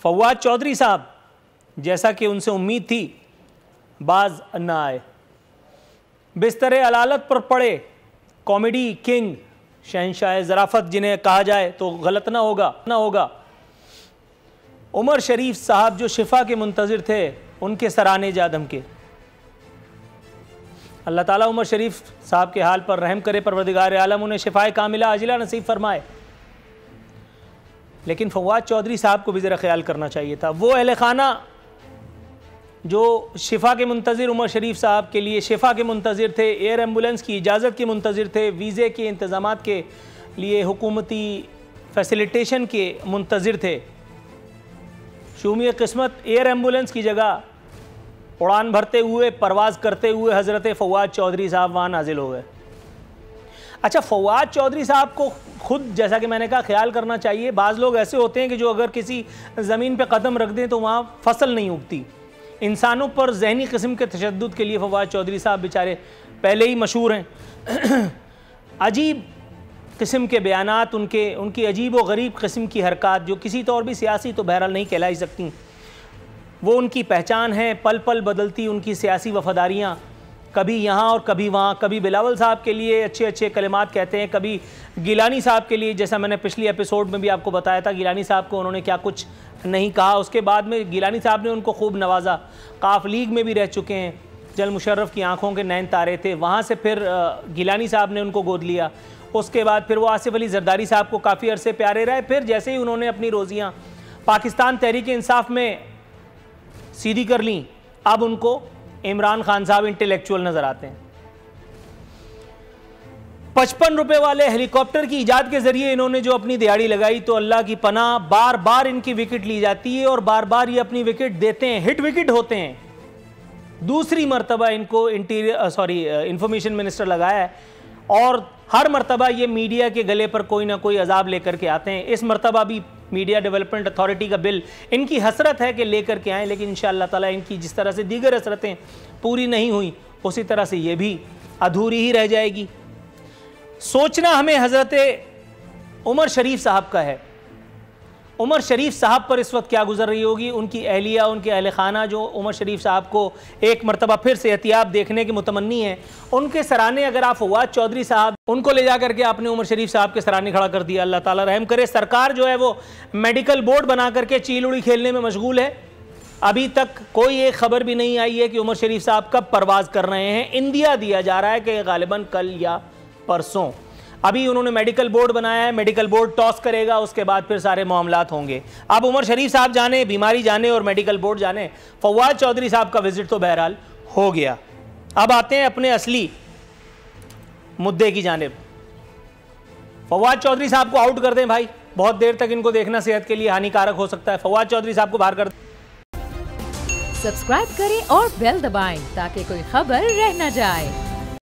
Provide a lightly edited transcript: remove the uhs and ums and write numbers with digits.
फवाद चौधरी साहब, जैसा कि उनसे उम्मीद थी, बाज न आए। बिस्तर अलालत पर पड़े कॉमेडी किंग, शहंशाह ज़राफ़त जिन्हें कहा जाए तो गलत ना होगा, उमर शरीफ साहब जो शिफा के मुंतज़िर थे, उनके सराने जा धमके। अल्लाह ताला उमर शरीफ साहब के हाल पर रहम करे, परवरदिगार आलम उन्हें शिफाए कामिला अजिला नसीब फरमाए। लेकिन फवाद चौधरी साहब को भी ज़रा ख्याल करना चाहिए था। वो अहले खाना जो शिफा के मुंतज़िर उमर शरीफ साहब के लिए शिफा के मुंतज़िर थे, एयर एम्बुलेंस की इजाज़त के मुंतज़िर थे, वीज़े के इंतज़ामात के लिए हुकूमती फैसिलिटेशन के मुंतज़िर थे, शूमी किस्मत एयर एम्बुलेंस की जगह उड़ान भरते हुए, परवाज़ करते हुए हज़रत फवाद चौधरी साहब वहाँ नाजिल हो गए। अच्छा, फवाद चौधरी साहब को खुद, जैसा कि मैंने कहा, ख्याल करना चाहिए। बाज़ लोग ऐसे होते हैं कि जो अगर किसी ज़मीन पे कदम रख दें तो वहाँ फसल नहीं उगती। इंसानों पर ज़हनी किस्म के तशद्दुद के लिए फवाद चौधरी साहब बेचारे पहले ही मशहूर हैं। अजीब किस्म के बयानात, उनकी अजीब व गरीब किस्म की हरकत जो किसी तौर भी सियासी तो बहरहाल नहीं कहलाई सकती, वो उनकी पहचान है। पल पल बदलती उनकी सियासी वफ़ादारियाँ, कभी यहाँ और कभी वहाँ। कभी बिलावल साहब के लिए अच्छे अच्छे कलिमात कहते हैं, कभी गिलानी साहब के लिए, जैसा मैंने पिछली एपिसोड में भी आपको बताया था गिलानी साहब को उन्होंने क्या कुछ नहीं कहा। उसके बाद में गिलानी साहब ने उनको खूब नवाजा। काफ लीग में भी रह चुके हैं, जल मुशर्रफ की आंखों के नैन तारे थे, वहाँ से फिर गिलानी साहब ने उनको गोद लिया। उसके बाद फिर वो आसिफ अली जरदारी साहब को काफ़ी अरसे प्यारे रहे। फिर जैसे ही उन्होंने अपनी रोज़ियाँ पाकिस्तान तहरीक इंसाफ में सीधी कर ली, अब उनको इमरान खान साहब इंटेलेक्चुअल नजर आते हैं। 55 रुपए वाले हेलीकॉप्टर की इजाद के जरिए इन्होंने जो अपनी दिहाड़ी लगाई, तो अल्लाह की पनाह, बार बार इनकी विकेट ली जाती है और बार बार ये अपनी विकेट देते हैं, हिट विकेट होते हैं। दूसरी मरतबा इनको इंफॉर्मेशन मिनिस्टर लगाया है और हर मरतबा ये मीडिया के गले पर कोई ना कोई अजाब लेकर के आते हैं। इस मरतबा भी मीडिया डेवलपमेंट अथॉरिटी का बिल इनकी हसरत है कि लेकर के आएँ, लेकिन इंशाअल्लाह ताला इनकी जिस तरह से दीगर हसरतें पूरी नहीं हुई, उसी तरह से ये भी अधूरी ही रह जाएगी। सोचना हमें हज़रत उमर शरीफ साहब का है। उमर शरीफ साहब पर इस वक्त क्या गुजर रही होगी, उनकी अहलिया, उनके अहल खाना जो उमर शरीफ साहब को एक मरतबा फिर से एहतियाब देखने की मुतमन्नी है, उनके सराने अगर आप फवाद चौधरी साहब, उनको ले जा करके आपने उमर शरीफ साहब के सराने खड़ा कर दिया। अल्लाह ताला रहम करे। सरकार जो है वो मेडिकल बोर्ड बना करके चील उड़ी खेलने में मशगूल है। अभी तक कोई एक खबर भी नहीं आई है कि उमर शरीफ साहब कब परवाज़ कर रहे हैं। इंदिया दिया जा रहा है कि गालिबन कल या परसों। अभी उन्होंने मेडिकल बोर्ड बनाया है, मेडिकल बोर्ड टॉस करेगा, उसके बाद फिर सारे मामलात होंगे। अब उमर शरीफ साहब जाने, बीमारी जाने और मेडिकल बोर्ड जाने, फवाद चौधरी साहब का विजिट तो बहरहाल हो गया। अब आते हैं अपने असली मुद्दे की जानिब। फवाद चौधरी साहब को आउट कर दें भाई, बहुत देर तक इनको देखना सेहत के लिए हानिकारक हो सकता है। फवाद चौधरी साहब को बाहर कर दें। सब्सक्राइब करें और बेल दबाएं ताकि कोई खबर रह न जाए।